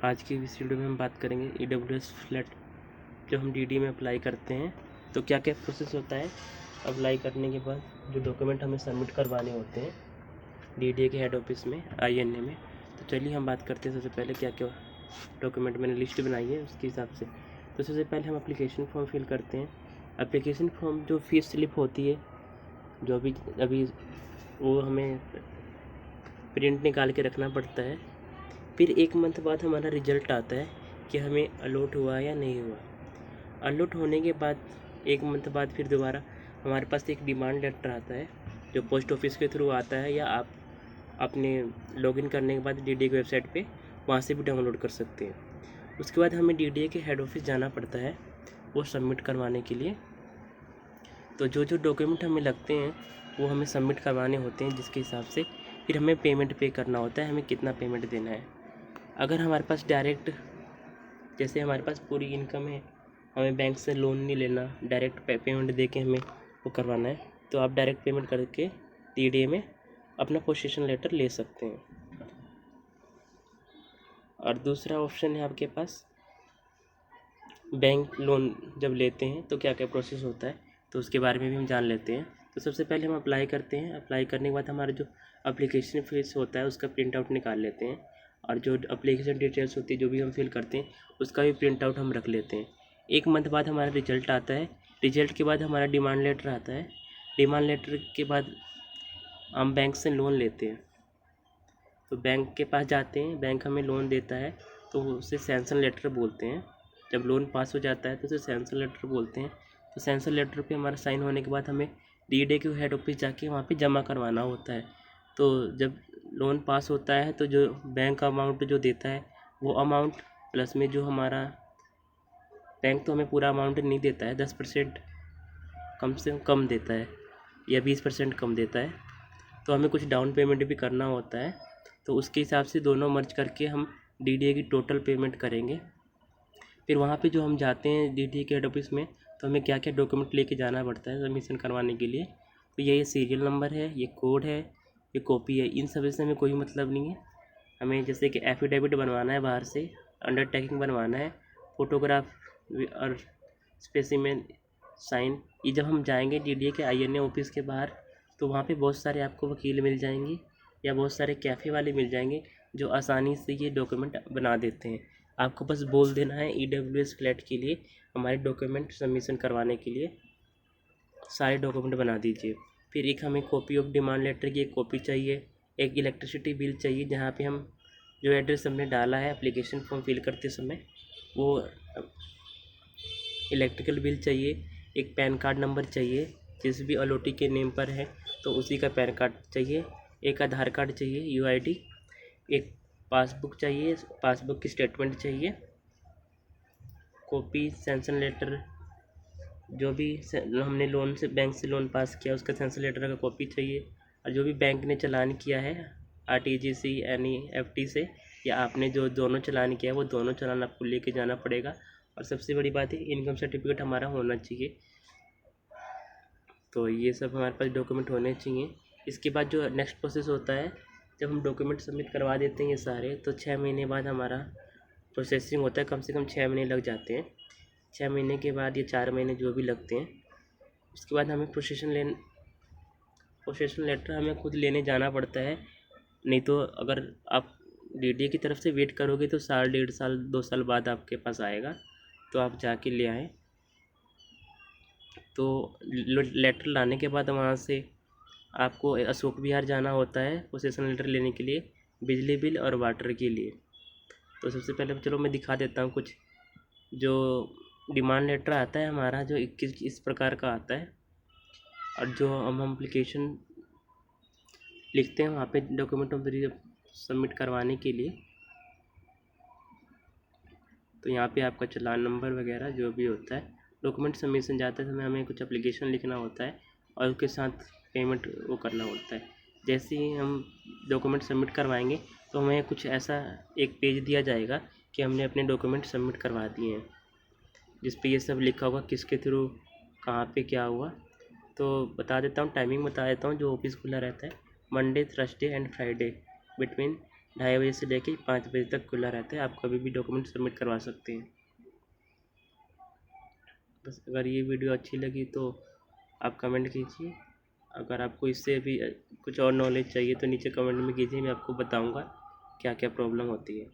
आज की इस वीडियो में हम बात करेंगे EWS फ्लैट जो हम DDA में अप्लाई करते हैं तो क्या क्या प्रोसेस होता है। अप्लाई करने के बाद जो डॉक्यूमेंट हमें सबमिट करवाने होते हैं DDA के हेड ऑफिस में INA में, तो चलिए हम बात करते हैं सबसे पहले क्या क्या डॉक्यूमेंट मैंने लिस्ट बनाई है उसके हिसाब से। तो सबसे पहले हम एप्लीकेशन फॉर्म फिल करते हैं। एप्लीकेशन फॉर्म जो फीस स्लिप होती है जो अभी वो हमें प्रिंट निकाल के रखना पड़ता है। फिर 1 मंथ बाद हमारा रिज़ल्ट आता है कि हमें अलॉट हुआ या नहीं हुआ। अलॉट होने के बाद 1 मंथ बाद फिर दोबारा हमारे पास एक डिमांड लेटर आता है जो पोस्ट ऑफिस के थ्रू आता है, या आप अपने लॉगिन करने के बाद DDA की वेबसाइट पे वहाँ से भी डाउनलोड कर सकते हैं। उसके बाद हमें DDA के हेड ऑफिस जाना पड़ता है वो सबमिट करवाने के लिए। तो जो जो डॉक्यूमेंट हमें लगते हैं वो हमें सबमिट करवाने होते हैं, जिसके हिसाब से फिर हमें पेमेंट पे करना होता है, हमें कितना पेमेंट देना है। अगर हमारे पास डायरेक्ट जैसे हमारे पास पूरी इनकम है, हमें बैंक से लोन नहीं लेना, डायरेक्ट पेमेंट दे के हमें वो करवाना है, तो आप डायरेक्ट पेमेंट करके DDA में अपना पोजीशन लेटर ले सकते हैं। और दूसरा ऑप्शन है आपके पास बैंक लोन जब लेते हैं तो क्या क्या प्रोसेस होता है, तो उसके बारे में भी हम जान लेते हैं। तो सबसे पहले हम अप्लाई करते हैं। अप्लाई करने के बाद हमारा जो एप्लीकेशन फीस होता है उसका प्रिंट आउट निकाल लेते हैं, और जो एप्लीकेशन डिटेल्स होती है जो भी हम फिल करते हैं उसका भी प्रिंट आउट हम रख लेते हैं। 1 मंथ बाद हमारा रिजल्ट आता है। रिजल्ट के बाद हमारा डिमांड लेटर आता है। डिमांड लेटर के बाद हम बैंक से लोन लेते हैं। तो बैंक के पास जाते हैं, बैंक हमें लोन देता है तो उसे सैंक्शन लेटर बोलते हैं। जब लोन पास हो जाता है तो उसे सैंक्शन लेटर बोलते हैं। तो सैंक्शन लेटर पे हमारा साइन होने के बाद हमें DDA के हेड ऑफिस जाके वहाँ पे जमा करवाना होता है। तो जब लोन पास होता है तो जो बैंक अमाउंट जो देता है वो अमाउंट प्लस में जो हमारा बैंक तो हमें पूरा अमाउंट नहीं देता है, 10% कम से कम देता है या 20% कम देता है। तो हमें कुछ डाउन पेमेंट भी करना होता है, तो उसके हिसाब से दोनों मर्ज करके हम DDA की टोटल पेमेंट करेंगे। फिर वहाँ पे जो हम जाते हैं DDA के हेड ऑफिस में, तो हमें क्या क्या डॉक्यूमेंट लेके जाना पड़ता है सबमिशन करवाने के लिए। तो ये सीरियल नंबर है, ये कोड है, ये कॉपी है, इन सब से हमें कोई मतलब नहीं है। हमें जैसे कि एफिडेविट बनवाना है बाहर से, अंडरटेकिंग बनवाना है, फ़ोटोग्राफ और स्पेसिमेन साइन। ये जब हम जाएंगे DDA के INA ऑफिस के बाहर, तो वहाँ पे बहुत सारे आपको वकील मिल जाएंगे या बहुत सारे कैफ़े वाले मिल जाएंगे जो आसानी से ये डॉक्यूमेंट बना देते हैं। आपको बस बोल देना है EWS फ्लैट के लिए हमारे डॉक्यूमेंट सबमिशन करवाने के लिए सारे डॉक्यूमेंट बना दीजिए। फिर एक हमें कॉपी ऑफ डिमांड लेटर की एक कॉपी चाहिए, एक इलेक्ट्रिसिटी बिल चाहिए जहाँ पे हम जो एड्रेस हमने डाला है एप्लीकेशन फॉर्म फिल करते समय वो इलेक्ट्रिकल बिल चाहिए, एक पैन कार्ड नंबर चाहिए जिस भी अलॉटी के नेम पर है तो उसी का पैन कार्ड चाहिए, एक आधार कार्ड चाहिए UID, एक पासबुक चाहिए, पासबुक की स्टेटमेंट चाहिए, कॉपी सैंक्शन लेटर जो भी हमने लोन से बैंक से लोन पास किया उसका सैंक्शन लेटर का कॉपी चाहिए, और जो भी बैंक ने चालान किया है RTGC NEFT से, या आपने जो दोनों चालान किया है वो दोनों चालान आपको लेके जाना पड़ेगा। और सबसे बड़ी बात है इनकम सर्टिफिकेट हमारा होना चाहिए। तो ये सब हमारे पास डॉक्यूमेंट होने चाहिए। इसके बाद जो नेक्स्ट प्रोसेस होता है, जब हम डॉक्यूमेंट सबमिट करवा देते हैं ये सारे, तो 6 महीने बाद हमारा प्रोसेसिंग होता है। कम से कम 6 महीने लग जाते हैं। 6 महीने के बाद ये 4 महीने जो भी लगते हैं, उसके बाद हमें प्रोसेशन लेटर हमें खुद लेने जाना पड़ता है। नहीं तो अगर आप DDA की तरफ से वेट करोगे तो साल, 1.5 साल, 2 साल बाद आपके पास आएगा, तो आप जाके ले आएँ। तो लेटर लाने के बाद वहाँ से आपको अशोक विहार जाना होता है पोजीशन लेटर लेने के लिए, बिजली बिल और वाटर के लिए। तो सबसे पहले चलो मैं दिखा देता हूँ कुछ। जो डिमांड लेटर आता है हमारा जो 21 इस प्रकार का आता है, और जो हम एप्लीकेशन लिखते हैं वहाँ पे डॉक्यूमेंट सबमिट करवाने के लिए, तो यहाँ पे आपका चालान नंबर वगैरह जो भी होता है, डॉक्यूमेंट सबमिशन जाते समय हमें कुछ एप्लीकेशन लिखना होता है और उसके साथ पेमेंट वो करना होता है। जैसे ही हम डॉक्यूमेंट सबमिट करवाएंगे तो हमें कुछ ऐसा एक पेज दिया जाएगा कि हमने अपने डॉक्यूमेंट सबमिट करवा दिए हैं, जिस पे ये सब लिखा होगा किसके थ्रू कहाँ पे क्या हुआ। तो बता देता हूँ, टाइमिंग बता देता हूँ। जो ऑफिस खुला रहता है Monday, Thursday and Friday between 2:30 बजे से लेके 5 बजे तक खुला रहता है। आप कभी भी डॉक्यूमेंट सबमिट करवा सकते हैं। बस अगर ये वीडियो अच्छी लगी तो आप कमेंट कीजिए। अगर आपको इससे भी कुछ और नॉलेज चाहिए तो नीचे कमेंट में कीजिए, मैं आपको बताऊंगा क्या क्या प्रॉब्लम होती है।